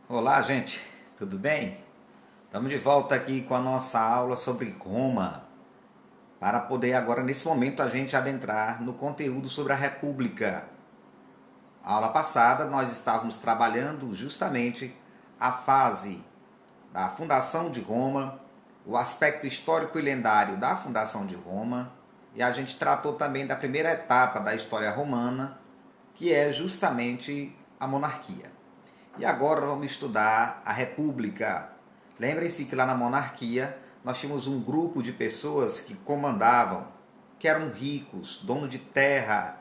Olá, gente, tudo bem? Estamos de volta aqui com a nossa aula sobre Roma, para poder agora, nesse momento, a gente adentrar no conteúdo sobre a República. A aula passada, nós estávamos trabalhando justamente a fase da fundação de Roma, o aspecto histórico e lendário da fundação de Roma, e a gente tratou também da primeira etapa da história romana, que é justamente a monarquia. E agora vamos estudar a República. Lembrem-se que lá na monarquia nós tínhamos um grupo de pessoas que comandavam, que eram ricos, donos de terra,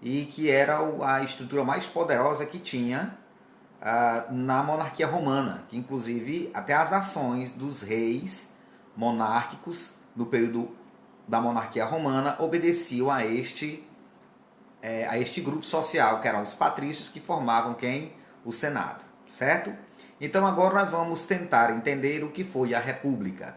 e que era a estrutura mais poderosa que tinha na monarquia romana, que inclusive até as ações dos reis monárquicos no período da monarquia romana obedeciam a este grupo social, que eram os patrícios que formavam quem? O Senado, certo? Então agora nós vamos tentar entender o que foi a República.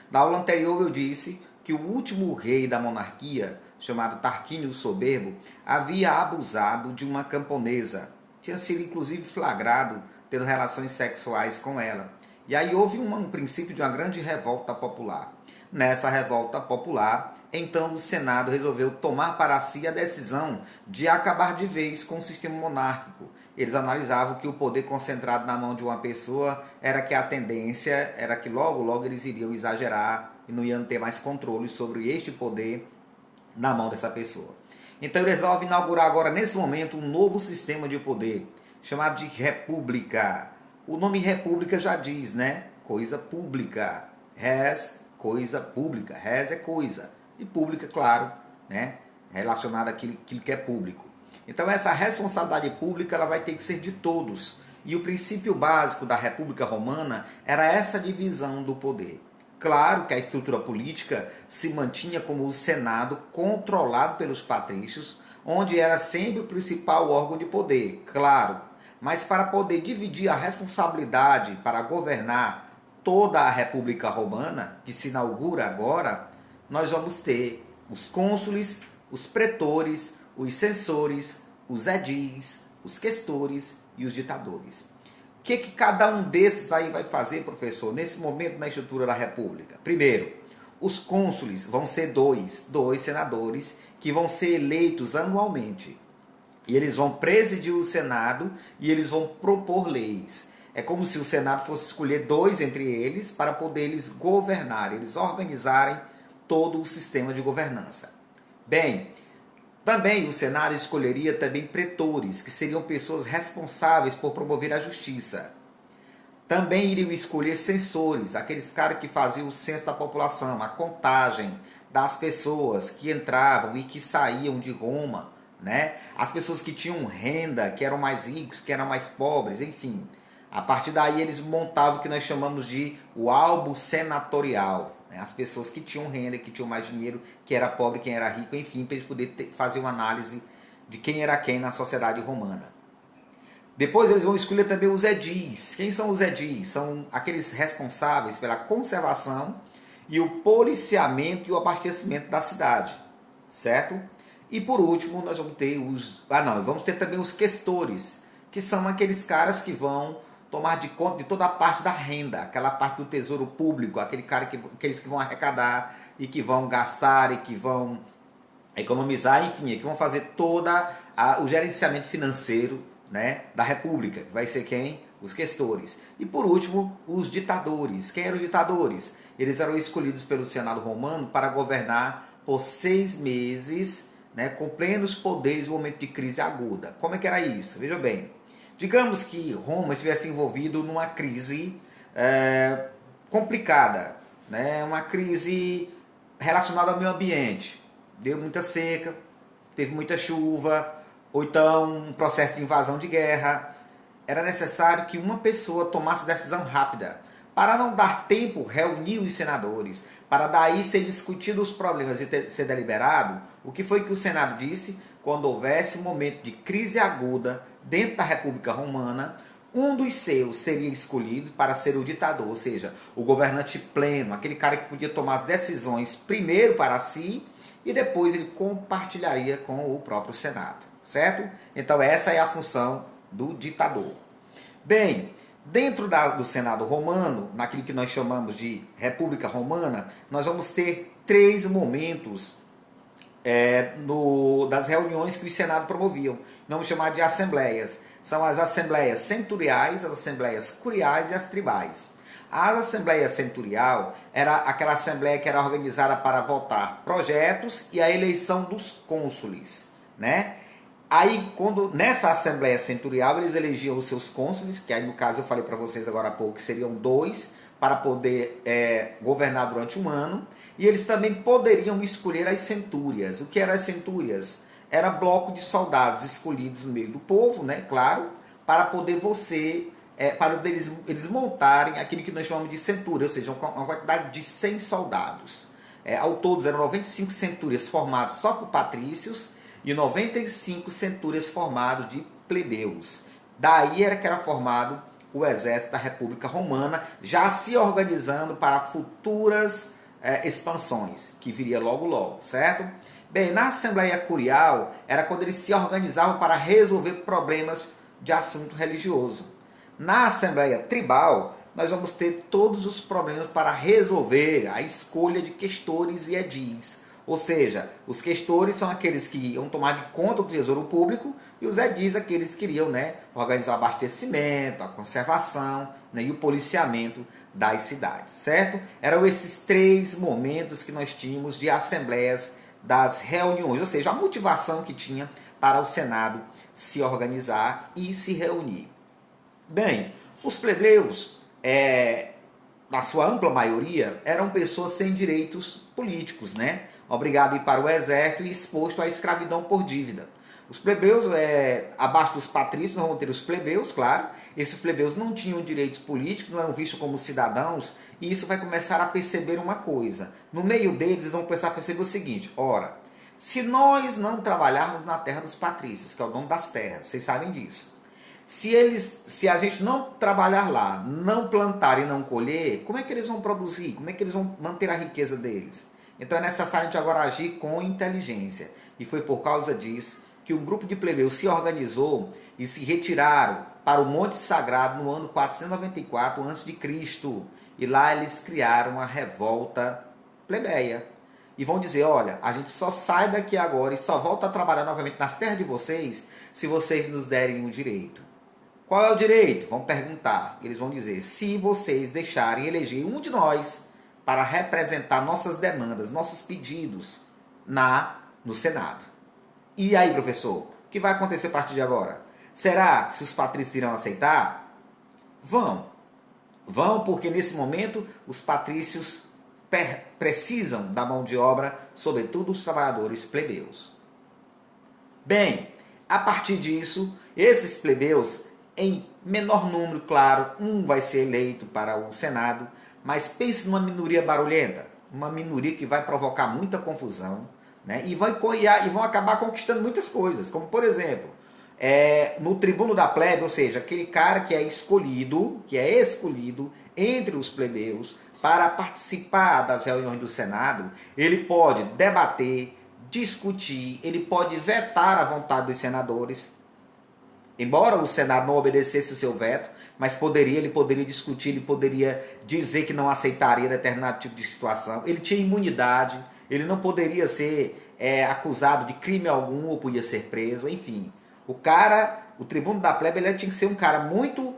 Na aula anterior eu disse que o último rei da monarquia, chamado Tarquínio o Soberbo, havia abusado de uma camponesa. Tinha sido inclusive flagrado tendo relações sexuais com ela. E aí houve um princípio de uma grande revolta popular. Nessa revolta popular, então o Senado resolveu tomar para si a decisão de acabar de vez com o sistema monárquico. Eles analisavam que o poder concentrado na mão de uma pessoa era que a tendência era que logo eles iriam exagerar e não iam ter mais controle sobre este poder na mão dessa pessoa. Então eles resolvem inaugurar agora, nesse momento, um novo sistema de poder, chamado de República. O nome República já diz, né? Coisa pública. Res, coisa pública. Res é coisa. E pública, claro, né? Relacionada àquilo que é público. Então essa responsabilidade pública ela vai ter que ser de todos. E o princípio básico da República Romana era essa divisão do poder. Claro que a estrutura política se mantinha como o Senado controlado pelos patrícios, onde era sempre o principal órgão de poder, claro. Mas para poder dividir a responsabilidade para governar toda a República Romana, que se inaugura agora, nós vamos ter os cônsules, os pretores, os censores, os edis, os questores e os ditadores. O que cada um desses aí vai fazer, professor, nesse momento na estrutura da República? Primeiro, os cônsules vão ser dois senadores que vão ser eleitos anualmente. E eles vão presidir o Senado e eles vão propor leis. É como se o Senado fosse escolher dois entre eles para poder eles governarem, eles organizarem todo o sistema de governança. Bem, também o Senado escolheria também pretores, que seriam pessoas responsáveis por promover a justiça. Também iriam escolher censores, aqueles caras que faziam o censo da população, a contagem das pessoas que entravam e que saíam de Roma, né? As pessoas que tinham renda, que eram mais ricos, que eram mais pobres, enfim. A partir daí eles montavam o que nós chamamos de o álbum senatorial. As pessoas que tinham renda, que tinham mais dinheiro, que era pobre, quem era rico, enfim, para eles poderem fazer uma análise de quem era quem na sociedade romana. Depois eles vão escolher também os edis. Quem são os edis? São aqueles responsáveis pela conservação e o policiamento e o abastecimento da cidade, certo? E por último nós vamos ter vamos ter também os questores, que são aqueles caras que vão tomar de conta de toda a parte da renda, aquela parte do tesouro público, aqueles que vão arrecadar e que vão gastar e que vão economizar, enfim, que vão fazer o gerenciamento financeiro, né, da República, que vai ser quem? Os questores. E por último, os ditadores. Quem eram os ditadores? Eles eram escolhidos pelo Senado romano para governar por 6 meses, né, com plenos poderes no momento de crise aguda. Como é que era isso? Veja bem. Digamos que Roma estivesse envolvido numa crise complicada, né? Uma crise relacionada ao meio ambiente. Deu muita seca, teve muita chuva, ou então um processo de invasão de guerra. Era necessário que uma pessoa tomasse decisão rápida, para não dar tempo reunir os senadores, para daí ser discutido os problemas e ser deliberado. O que foi que o Senado disse? Quando houvesse um momento de crise aguda dentro da República Romana, um dos seus seria escolhido para ser o ditador, ou seja, o governante pleno, aquele cara que podia tomar as decisões primeiro para si e depois ele compartilharia com o próprio Senado, certo? Então essa é a função do ditador. Bem, Dentro do Senado romano, naquilo que nós chamamos de República Romana, nós vamos ter 3 momentos das reuniões que o Senado promoviam. Vamos chamar de assembleias. São as assembleias centuriais, as assembleias curiais e as tribais. A Assembleia Centurial era aquela assembleia que era organizada para votar projetos e a eleição dos cônsules, né? Aí, nessa Assembleia Centurial, eles elegiam os seus cônsules, que aí no caso eu falei para vocês agora há pouco que seriam 2, para poder governar durante um ano. E eles também poderiam escolher as centúrias. O que eram as centúrias? Era bloco de soldados escolhidos no meio do povo, né? Claro, para poder para eles montarem aquilo que nós chamamos de centúria, ou seja, uma quantidade de 100 soldados. Ao todo eram 95 centúrias formadas só por patrícios e 95 centúrias formadas de plebeus. Daí era que era formado o exército da República Romana, já se organizando para futuras expansões, que viria logo logo, certo? Bem, na Assembleia Curial era quando eles se organizavam para resolver problemas de assunto religioso. Na Assembleia Tribal, nós vamos ter todos os problemas para resolver a escolha de questores e edis. Ou seja, os questores são aqueles que iam tomar de conta do tesouro público e os edis aqueles que queriam, né, organizar o abastecimento, a conservação, né, e o policiamento das cidades, certo? Eram esses 3 momentos que nós tínhamos de assembleias das reuniões, ou seja, a motivação que tinha para o Senado se organizar e se reunir. Bem, os plebeus, na sua ampla maioria, eram pessoas sem direitos políticos, né? Obrigado a ir para o exército e exposto à escravidão por dívida. Os plebeus, abaixo dos patrícios, nós vamos ter os plebeus, claro. Esses plebeus não tinham direitos políticos, não eram vistos como cidadãos, e isso vai começar a perceber uma coisa. No meio deles, eles vão começar a perceber o seguinte: ora, se nós não trabalharmos na terra dos patrícios, que é o dono das terras, vocês sabem disso. Se a gente não trabalhar lá, não plantar e não colher, como é que eles vão produzir? Como é que eles vão manter a riqueza deles? Então é necessário a gente agora agir com inteligência. E foi por causa disso que um grupo de plebeus se organizou e se retiraram para o Monte Sagrado no ano 494 a.C. E lá eles criaram a revolta plebeia. E vão dizer: olha, a gente só sai daqui agora e só volta a trabalhar novamente nas terras de vocês se vocês nos derem um direito. Qual é o direito? Vão perguntar. Eles vão dizer: se vocês deixarem eleger um de nós para representar nossas demandas, nossos pedidos no Senado. E aí, professor, o que vai acontecer a partir de agora? Será que os patrícios irão aceitar? Vão. Vão, porque nesse momento os patrícios precisam da mão de obra, sobretudo os trabalhadores plebeus. Bem, a partir disso, esses plebeus, em menor número, claro, um vai ser eleito para o Senado, mas pense numa minoria barulhenta, uma minoria que vai provocar muita confusão, né? E vão acabar conquistando muitas coisas, como por exemplo, no tribuno da plebe, ou seja, aquele cara que é escolhido entre os plebeus para participar das reuniões do Senado, ele pode debater, discutir, ele pode vetar a vontade dos senadores. Embora o Senado não obedecesse o seu veto, mas ele poderia discutir, ele poderia dizer que não aceitaria determinado tipo de situação. Ele tinha imunidade, ele não poderia ser acusado de crime algum ou podia ser preso, enfim. O tribuno da plebe, ele tinha que ser um cara muito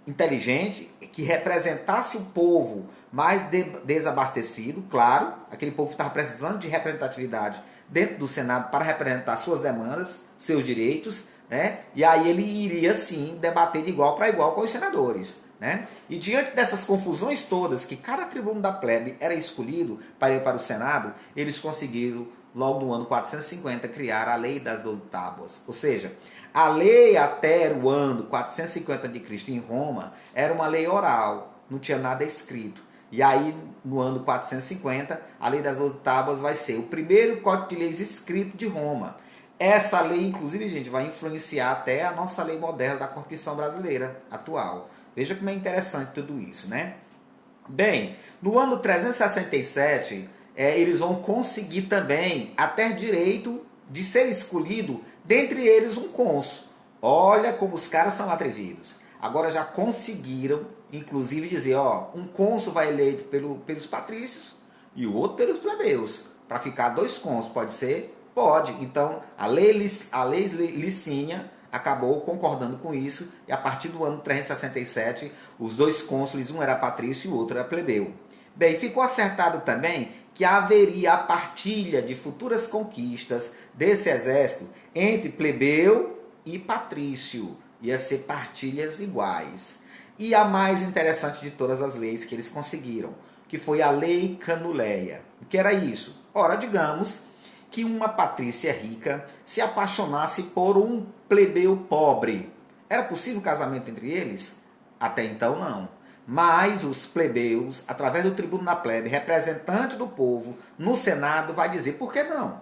inteligente, que representasse o povo mais desabastecido, claro, aquele povo que estava precisando de representatividade dentro do Senado para representar suas demandas, seus direitos, né? E aí ele iria sim debater de igual para igual com os senadores, né? E diante dessas confusões todas, que cada tribuno da plebe era escolhido para ir para o Senado, eles conseguiram, logo no ano 450, criar a Lei das 12 Tábuas. Ou seja, a lei até o ano 450 a.C. em Roma era uma lei oral, não tinha nada escrito. E aí, no ano 450, a Lei das 12 Tábuas vai ser o primeiro código de leis escrito de Roma. Essa lei, inclusive, gente, vai influenciar até a nossa lei moderna da Constituição brasileira atual. Veja como é interessante tudo isso, né? Bem, no ano 367, eles vão conseguir também até direito de ser escolhido, dentre eles um cônsul. Olha como os caras são atrevidos. agora já conseguiram, inclusive, dizer, ó, um cônsul vai eleito pelos patrícios e o outro pelos plebeus. Para ficar 2 cônsules, pode ser? Pode. Então, a lei Licínia acabou concordando com isso, e a partir do ano 367, os 2 cônsules, um era patrício e o outro era plebeu. Bem, ficou acertado também que haveria a partilha de futuras conquistas desse exército entre plebeu e patrício. Ia ser partilhas iguais. E a mais interessante de todas as leis que eles conseguiram, que foi a Lei Canuleia. O que era isso? Ora, digamos que uma patrícia rica se apaixonasse por um plebeu pobre. Era possível um casamento entre eles? Até então, não. Mas os plebeus, através do tribuno da plebe, representante do povo, no Senado, vai dizer, por que não?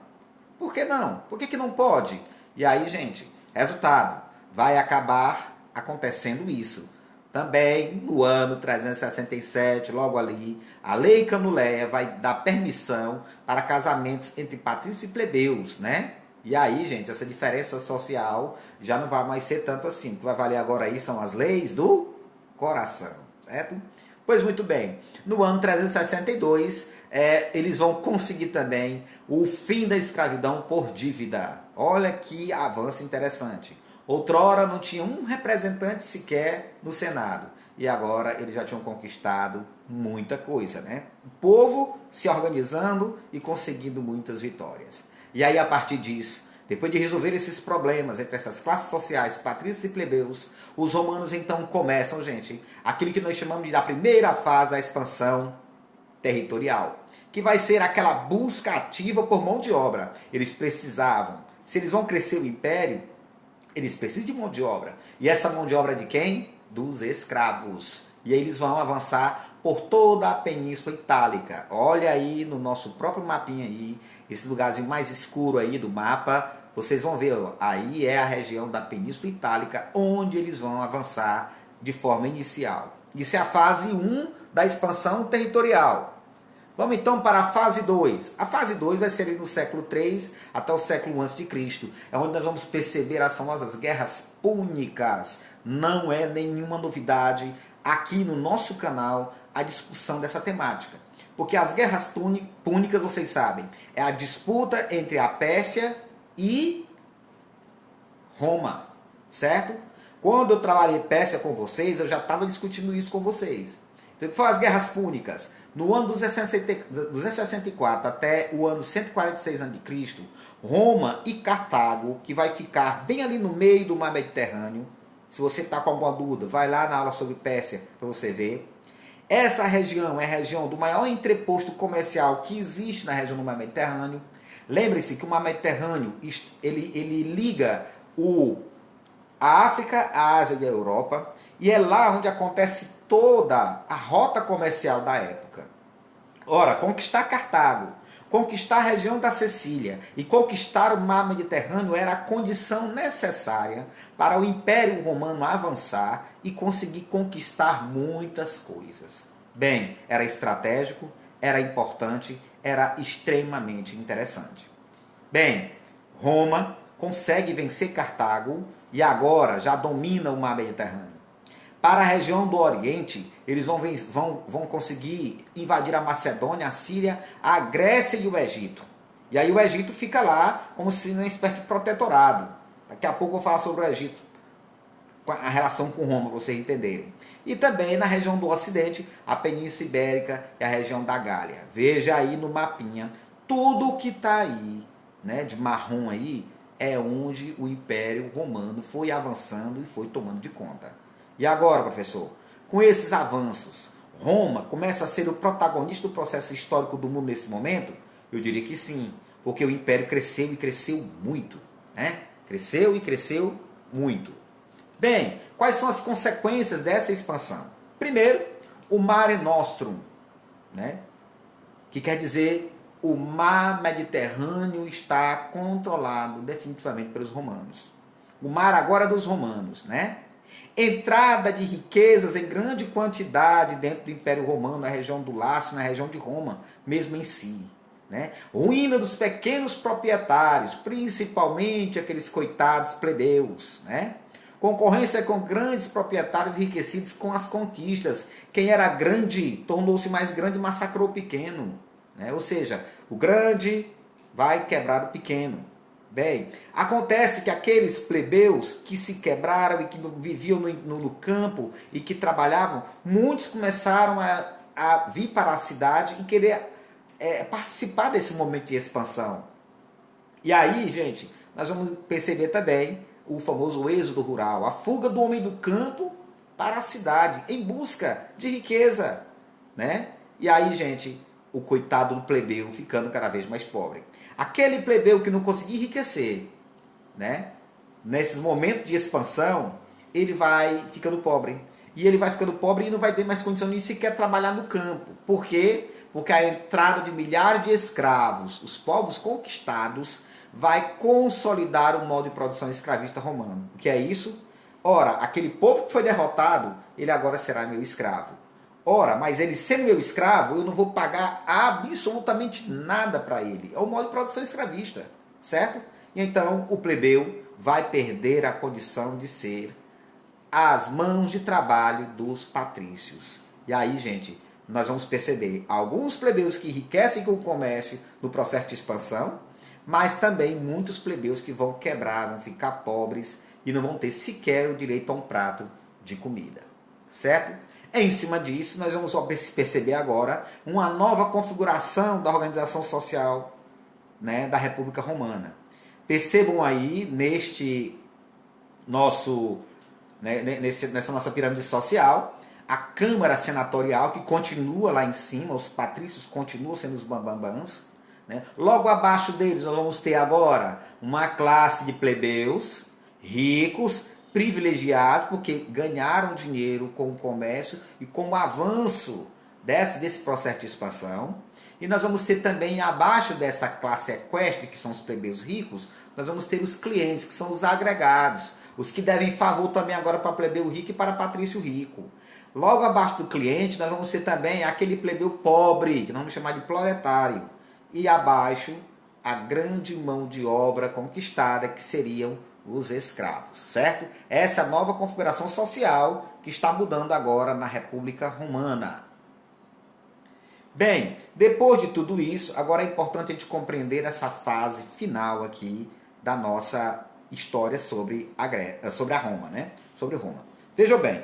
Por que não? Por que não pode? E aí, gente, resultado, vai acabar acontecendo isso. Também, no ano 367, logo ali, a Lei Canuleia vai dar permissão para casamentos entre patrícios e plebeus, né? E aí, gente, essa diferença social já não vai mais ser tanto assim. O que vai valer agora aí são as leis do coração, certo? Pois muito bem, no ano 362, eles vão conseguir também o fim da escravidão por dívida. Olha que avanço interessante. Outrora não tinha um representante sequer no Senado. E agora eles já tinham conquistado muita coisa, né? O povo se organizando e conseguindo muitas vitórias. E aí, a partir disso, depois de resolver esses problemas entre essas classes sociais, patrícios e plebeus, os romanos então começam, gente, aquilo que nós chamamos da primeira fase da expansão territorial, que vai ser aquela busca ativa por mão de obra. Eles precisavam, se eles vão crescer o império, eles precisam de mão de obra. E essa mão de obra é de quem? Dos escravos. E aí eles vão avançar por toda a Península Itálica. Olha aí no nosso próprio mapinha aí, esse lugarzinho mais escuro aí do mapa, vocês vão ver, ó, aí é a região da Península Itálica, onde eles vão avançar de forma inicial. Isso é a fase 1 da expansão territorial. Vamos então para a fase 2. A fase 2 vai ser ali no século 3 até o século I a.C. É onde nós vamos perceber as famosas guerras púnicas. Não é nenhuma novidade aqui no nosso canal a discussão dessa temática. Porque as guerras púnicas, vocês sabem, é a disputa entre a Pérsia e Roma, certo? Quando eu trabalhei Pérsia com vocês, eu já estava discutindo isso com vocês. Então, o que foram as guerras púnicas? No ano 264 até o ano 146 a.C., Roma e Cartago, que vai ficar bem ali no meio do mar Mediterrâneo. Se você está com alguma dúvida, vai lá na aula sobre Pérsia para você ver. Essa região é a região do maior entreposto comercial que existe na região do mar Mediterrâneo. Lembre-se que o mar Mediterrâneo ele liga a África, a Ásia e a Europa, e é lá onde acontece toda a rota comercial da época. Ora, conquistar Cartago, conquistar a região da Sicília e conquistar o mar Mediterrâneo era a condição necessária para o Império Romano avançar e conseguir conquistar muitas coisas. Bem, era estratégico, era importante, era extremamente interessante. Bem, Roma consegue vencer Cartago e agora já domina o mar Mediterrâneo. Para a região do Oriente, eles vão conseguir invadir a Macedônia, a Síria, a Grécia e o Egito. E aí o Egito fica lá como se fosse uma espécie de protetorado. Daqui a pouco eu vou falar sobre o Egito, a relação com Roma, para vocês entenderem. E também na região do Ocidente, a Península Ibérica e a região da Gália. Veja aí no mapinha, tudo que está aí, né, de marrom aí, é onde o Império Romano foi avançando e foi tomando de conta. E agora, professor, com esses avanços, Roma começa a ser o protagonista do processo histórico do mundo nesse momento? Eu diria que sim, porque o Império cresceu e cresceu muito, né? Cresceu e cresceu muito. Bem, quais são as consequências dessa expansão? Primeiro, o Mare Nostrum, né? Que quer dizer o mar Mediterrâneo está controlado definitivamente pelos romanos. O mar agora é dos romanos, né? Entrada de riquezas em grande quantidade dentro do Império Romano, na região do Lácio, na região de Roma, mesmo em si. Né? Ruína dos pequenos proprietários, principalmente aqueles coitados plebeus. Né? Concorrência com grandes proprietários enriquecidos com as conquistas. Quem era grande tornou-se mais grande e massacrou o pequeno. Né? Ou seja, o grande vai quebrar o pequeno. Bem, acontece que aqueles plebeus que se quebraram e que viviam no campo e que trabalhavam, muitos começaram a vir para a cidade e querer participar desse momento de expansão. E aí, gente, nós vamos perceber também o famoso êxodo rural, a fuga do homem do campo para a cidade, em busca de riqueza, né? E aí, gente, o coitado do plebeu ficando cada vez mais pobre. Aquele plebeu que não conseguia enriquecer, né? Nesses momentos de expansão, ele vai ficando pobre. E ele vai ficando pobre e não vai ter mais condição nem sequer trabalhar no campo. Por quê? Porque a entrada de milhares de escravos, os povos conquistados, vai consolidar o modo de produção escravista romano. O que é isso? Ora, aquele povo que foi derrotado, ele agora será meu escravo. Ora, mas ele sendo meu escravo, eu não vou pagar absolutamente nada para ele. É o modo de produção escravista, certo? E então o plebeu vai perder a condição de ser as mãos de trabalho dos patrícios. E aí, gente, nós vamos perceber alguns plebeus que enriquecem com o comércio no processo de expansão, mas também muitos plebeus que vão quebrar, vão ficar pobres e não vão ter sequer o direito a um prato de comida, certo? Em cima disso, nós vamos perceber agora uma nova configuração da organização social, né, da República Romana. Percebam aí neste nosso, né, nessa nossa pirâmide social, a Câmara Senatorial, que continua lá em cima, os patrícios continuam sendo os bambambãs. Né? Logo abaixo deles, nós vamos ter agora uma classe de plebeus, ricos, privilegiados, porque ganharam dinheiro com o comércio e com o avanço desse processo de expansão. E nós vamos ter também, abaixo dessa classe equestre, que são os plebeus ricos, nós vamos ter os clientes, que são os agregados, os que devem favor também agora para plebeu rico e para patrício rico. Logo abaixo do cliente, nós vamos ter também aquele plebeu pobre, que nós vamos chamar de proletário. E abaixo, a grande mão de obra conquistada, que seriam os escravos, certo? Essa é a nova configuração social que está mudando agora na República Romana. Bem, depois de tudo isso, agora é importante a gente compreender essa fase final aqui da nossa história sobre a Roma, né? Sobre Roma. Vejam bem,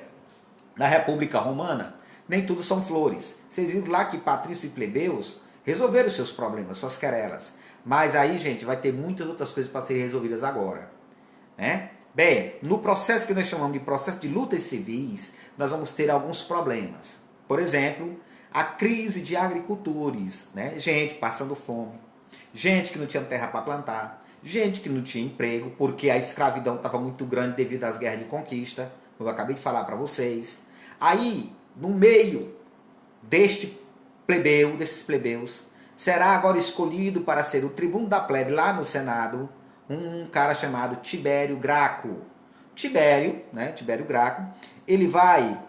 na República Romana, nem tudo são flores. Vocês viram lá que patrícios e plebeus resolveram seus problemas, suas querelas. Mas aí, gente, vai ter muitas outras coisas para serem resolvidas agora. Né? Bem, no processo que nós chamamos de processo de lutas civis, nós vamos ter alguns problemas. Por exemplo, a crise de agricultores, né? Gente passando fome, gente que não tinha terra para plantar, gente que não tinha emprego, porque a escravidão estava muito grande devido às guerras de conquista, como eu acabei de falar para vocês. Aí, no meio desses plebeus, será agora escolhido para ser o tribuno da plebe lá no Senado, um cara chamado Tibério Graco. Tibério Graco, ele vai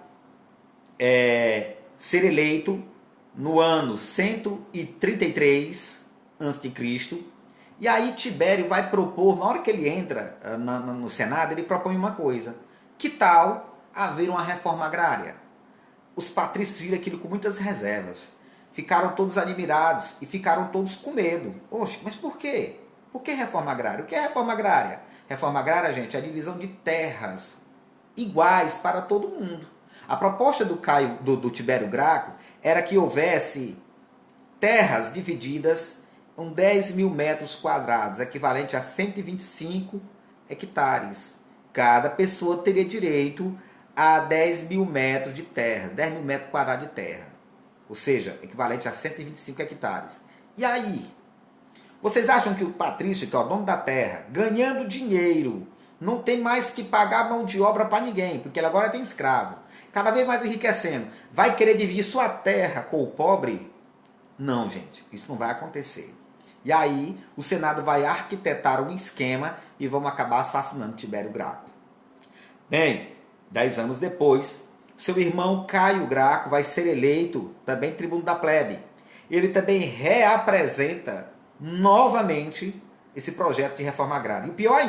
ser eleito no ano 133 a.C. E aí Tibério vai propor, na hora que ele entra no Senado, ele propõe uma coisa. Que tal haver uma reforma agrária? Os patrícios viram aquilo com muitas reservas. Ficaram todos admirados e ficaram todos com medo. Poxa, mas por quê? Por que reforma agrária? O que é reforma agrária? Reforma agrária, gente, é a divisão de terras iguais para todo mundo. A proposta do Tibério Graco era que houvesse terras divididas em 10 mil metros quadrados, equivalente a 125 hectares. Cada pessoa teria direito a 10 mil metros de terra, 10 mil metros quadrados de terra. Ou seja, equivalente a 125 hectares. E aí? Vocês acham que o patrício, que é o dono da terra, ganhando dinheiro, não tem mais que pagar mão de obra para ninguém, porque ele agora tem escravo, cada vez mais enriquecendo, vai querer dividir sua terra com o pobre? Não, gente, isso não vai acontecer. E aí, o Senado vai arquitetar um esquema e vão acabar assassinando Tibério Graco. Bem, 10 anos depois, seu irmão Caio Graco vai ser eleito também tribuno da plebe. Ele também reapresenta novamente esse projeto de reforma agrária. E o pior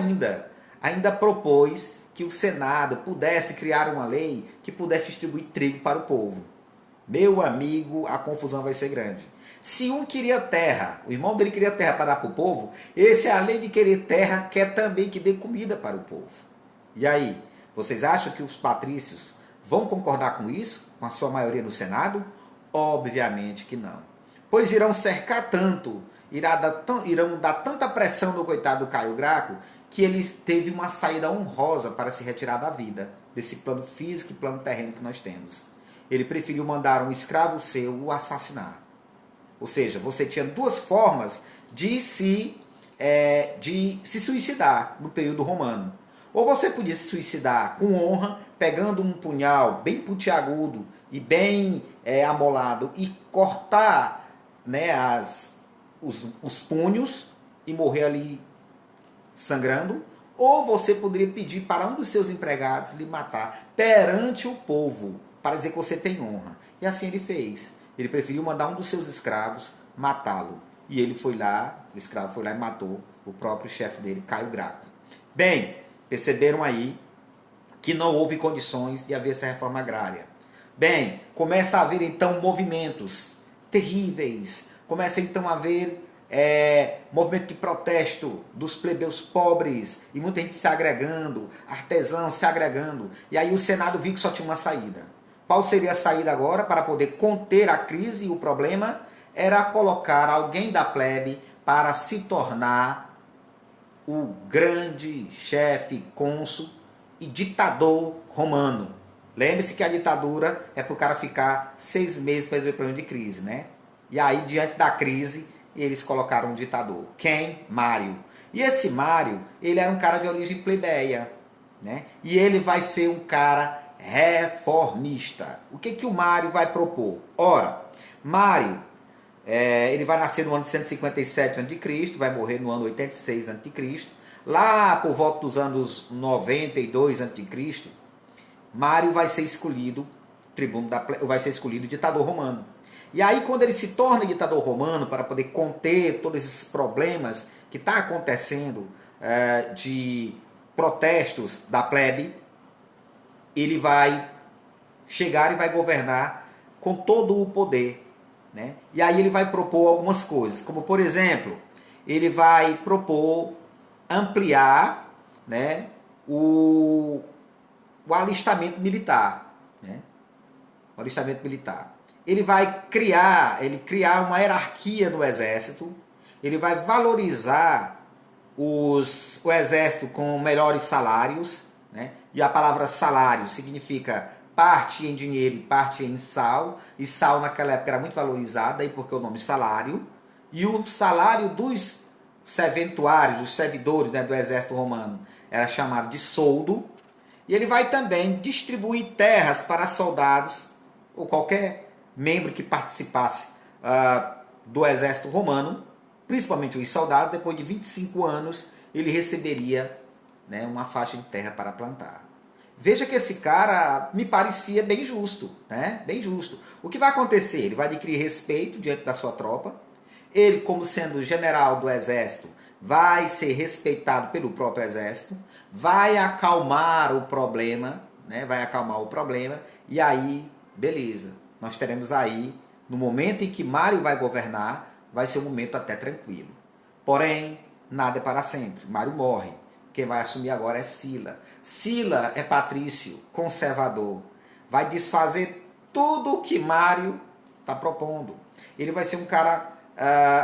ainda propôs que o Senado pudesse criar uma lei que pudesse distribuir trigo para o povo. Meu amigo, a confusão vai ser grande. Se um queria terra, o irmão dele queria terra para dar para o povo, esse, além de querer terra, quer também que dê comida para o povo. E aí, vocês acham que os patrícios vão concordar com isso, com a sua maioria no Senado? Obviamente que não. Pois irão cercar tanto, irão dar tanta pressão no coitado do Caio Graco, que ele teve uma saída honrosa para se retirar da vida, desse plano físico e plano terreno que nós temos. Ele preferiu mandar um escravo seu o assassinar. Ou seja, você tinha duas formas de se suicidar no período romano. Ou você podia se suicidar com honra, pegando um punhal bem pontiagudo e bem amolado e cortar, né, os punhos e morrer ali sangrando. Ou você poderia pedir para um dos seus empregados lhe matar perante o povo, para dizer que você tem honra. E assim ele fez. Ele preferiu mandar um dos seus escravos matá-lo. E ele foi lá, o escravo foi lá e matou o próprio chefe dele, Caio Graco. Bem, perceberam aí que não houve condições de haver essa reforma agrária. Bem, começa a haver então movimentos terríveis. Começa então a haver movimento de protesto dos plebeus pobres e muita gente se agregando, artesãos se agregando. E aí o Senado viu que só tinha uma saída. Qual seria a saída agora para poder conter a crise e o problema? Era colocar alguém da plebe para se tornar o grande chefe, cônsul e ditador romano. Lembre-se que a ditadura é para o cara ficar 6 meses para resolver o problema de crise, né? E aí, diante da crise, eles colocaram um ditador. Quem? Mário. E esse Mário, ele era um cara de origem plebeia, né? E ele vai ser um cara reformista. O que o Mário vai propor? Ora, Mário, ele vai nascer no ano de 157 a.C., vai morrer no ano 86 a.C., lá por volta dos anos 92 a.C., Mário vai ser escolhido vai ser escolhido ditador romano. E aí, quando ele se torna ditador romano, para poder conter todos esses problemas que está acontecendo de protestos da plebe, ele vai chegar e vai governar com todo o poder, né? E aí ele vai propor algumas coisas, como por exemplo, ele vai propor ampliar, né, o alistamento militar, né? O alistamento militar. Ele vai criar uma hierarquia no exército, ele vai valorizar o exército com melhores salários, né? E a palavra salário significa parte em dinheiro e parte em sal. E sal naquela época era muito valorizado, aí porque o nome salário. E o salário dos serventuários, os servidores, né, do exército romano, era chamado de soldo. E ele vai também distribuir terras para soldados ou qualquer membro que participasse do exército romano, principalmente os soldados. Depois de 25 anos, ele receberia, né, uma faixa de terra para plantar. Veja que esse cara me parecia bem justo, né? Bem justo. O que vai acontecer? Ele vai adquirir respeito diante da sua tropa. Ele, como sendo general do exército, vai ser respeitado pelo próprio exército. Vai acalmar o problema, né? Vai acalmar o problema. E aí, beleza. Nós teremos aí, no momento em que Mário vai governar, vai ser um momento até tranquilo. Porém, nada é para sempre. Mário morre. Quem vai assumir agora é Sila. Sila é patrício, conservador. Vai desfazer tudo o que Mário está propondo. Ele vai ser um cara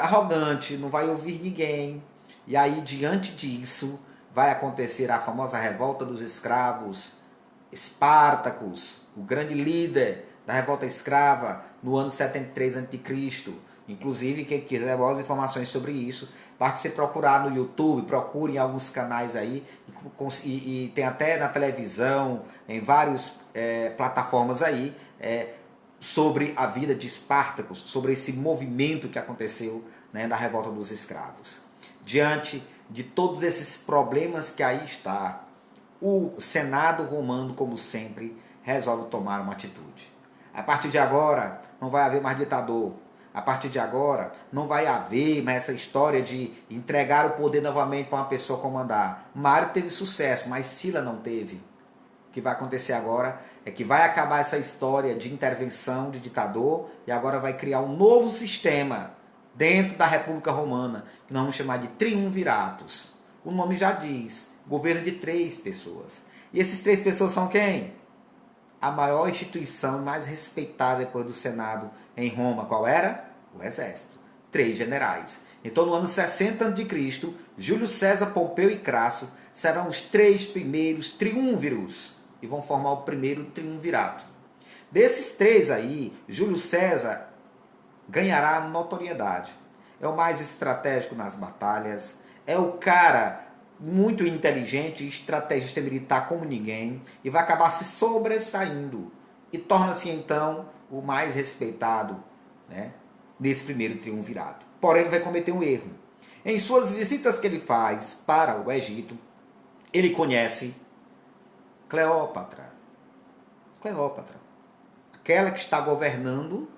arrogante, não vai ouvir ninguém. E aí, diante disso, vai acontecer a famosa revolta dos escravos. Espartacus, o grande líder da revolta escrava, no ano 73 a.C. Inclusive, quem quiser mais informações sobre isso, basta você procurar no YouTube, procure em alguns canais aí, e tem até na televisão, em várias plataformas aí, sobre a vida de Espartacus, sobre esse movimento que aconteceu, né, na revolta dos escravos. Diante de todos esses problemas que aí está, o Senado romano, como sempre, resolve tomar uma atitude. A partir de agora, não vai haver mais ditador, A partir de agora, não vai haver mais essa história de entregar o poder novamente para uma pessoa comandar. Mário teve sucesso, mas Sila não teve. O que vai acontecer agora é que vai acabar essa história de intervenção de ditador e agora vai criar um novo sistema dentro da República Romana, que nós vamos chamar de triunviratos. O nome já diz, governo de 3 pessoas. E esses 3 pessoas são quem? A maior instituição mais respeitada depois do Senado em Roma, qual era? O Exército. 3 generais. Então, no ano 60 a.C., Júlio César, Pompeu e Crasso serão os 3 primeiros triunviros e vão formar o primeiro triunvirato. Desses 3 aí, Júlio César ganhará notoriedade. É o mais estratégico nas batalhas, é o cara muito inteligente, estrategista militar como ninguém, e vai acabar se sobressaindo e torna-se então o mais respeitado, né, nesse primeiro triunvirato. Porém, ele vai cometer um erro. Em suas visitas que ele faz para o Egito, ele conhece Cleópatra. Cleópatra, aquela que está governando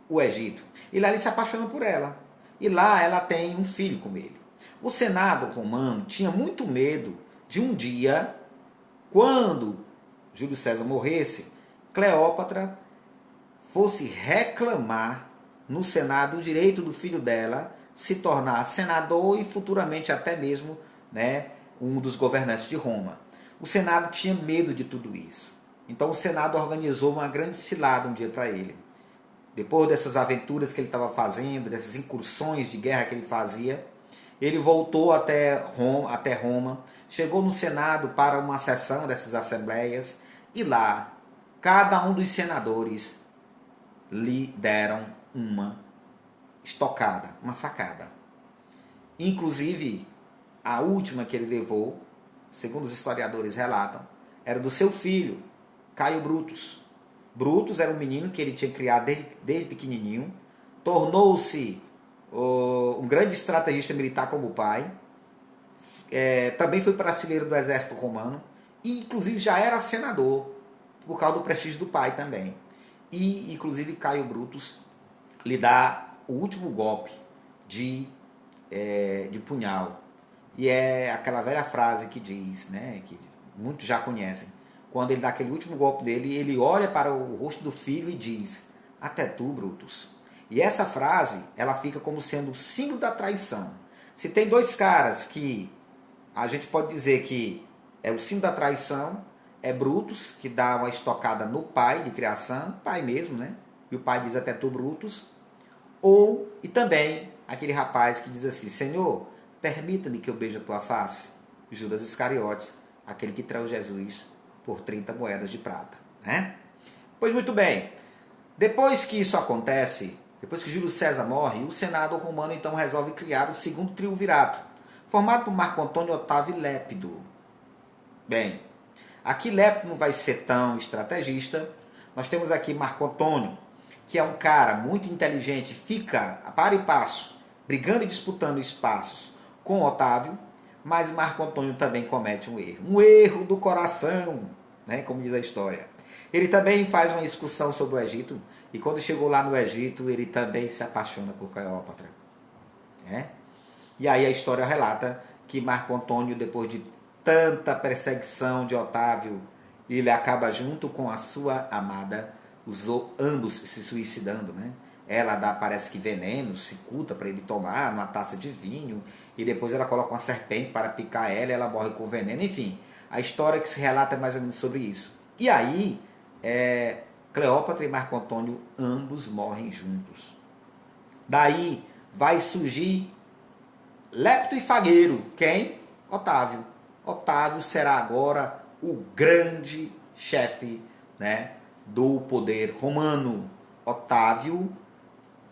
o Egito. E lá ele se apaixona por ela. E lá ela tem um filho com ele. O Senado romano tinha muito medo de um dia, quando Júlio César morresse, Cleópatra fosse reclamar no Senado o direito do filho dela se tornar senador e futuramente até mesmo, né, um dos governantes de Roma. O Senado tinha medo de tudo isso. Então o Senado organizou uma grande cilada um dia para ele. Depois dessas aventuras que ele estava fazendo, dessas incursões de guerra que ele fazia, ele voltou até Roma, chegou no Senado para uma sessão dessas assembleias e lá cada um dos senadores lhe deram uma estocada, uma facada. Inclusive, a última que ele levou, segundo os historiadores relatam, era do seu filho, Caio Brutus. Brutus era um menino que ele tinha criado desde pequenininho, tornou-se um grande estrategista militar como o pai, também foi brasileiro do exército romano e inclusive já era senador por causa do prestígio do pai também. E inclusive Caio Brutus lhe dá o último golpe de punhal. E é aquela velha frase que diz, né, que muitos já conhecem, quando ele dá aquele último golpe dele, ele olha para o rosto do filho e diz: até tu, Brutus. E essa frase, ela fica como sendo o símbolo da traição. Se tem 2 caras que a gente pode dizer que é o símbolo da traição, é Brutus, que dá uma estocada no pai de criação, pai mesmo, né? E o pai diz: até tu, Brutus. E também aquele rapaz que diz assim: Senhor, permita-me que eu beije a tua face. Judas Iscariotes, aquele que traiu Jesus por 30 moedas de prata, né? Pois muito bem, depois que isso acontece, depois que Júlio César morre, o Senado romano então resolve criar o segundo triunvirato, formado por Marco Antônio, Otávio e Lépido. Bem, aqui Lépido não vai ser tão estrategista. Nós temos aqui Marco Antônio, que é um cara muito inteligente, fica a par e passo, brigando e disputando espaços com Otávio, mas Marco Antônio também comete um erro do coração, né, como diz a história. Ele também faz uma excursão sobre o Egito, e quando chegou lá no Egito, ele também se apaixona por Cleópatra, né? E aí a história relata que Marco Antônio, depois de tanta perseguição de Otávio, ele acaba junto com a sua amada, ambos se suicidando, né? Ela dá, parece que veneno, cicuta para ele tomar numa taça de vinho, e depois ela coloca uma serpente para picar ela, e ela morre com veneno. Enfim, a história que se relata é mais ou menos sobre isso. E aí, Cleópatra e Marco Antônio, ambos morrem juntos. Daí vai surgir Lepto e Fagueiro. Quem? Otávio. Otávio será agora o grande chefe, né, do poder romano. Otávio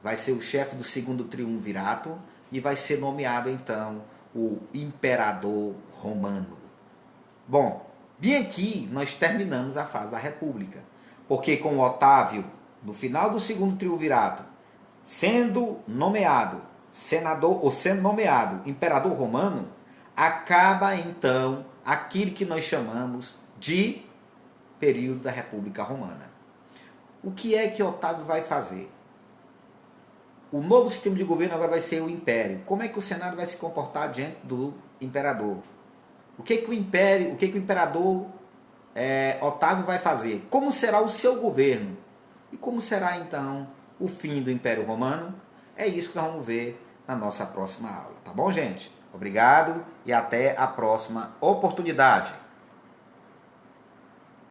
vai ser o chefe do segundo triunvirato e vai ser nomeado então o imperador romano. Bom, bem aqui nós terminamos a fase da República, porque com Otávio, no final do segundo triunvirato, sendo nomeado senador ou sendo nomeado imperador romano, acaba então aquilo que nós chamamos de período da República Romana. O que é que Otávio vai fazer? o novo sistema de governo agora vai ser o império. Como é que o Senado vai se comportar diante do imperador? O que que o imperador Otávio vai fazer? Como será o seu governo? E como será então o fim do Império Romano? É isso que nós vamos ver na nossa próxima aula, tá bom, gente? Obrigado e até a próxima oportunidade.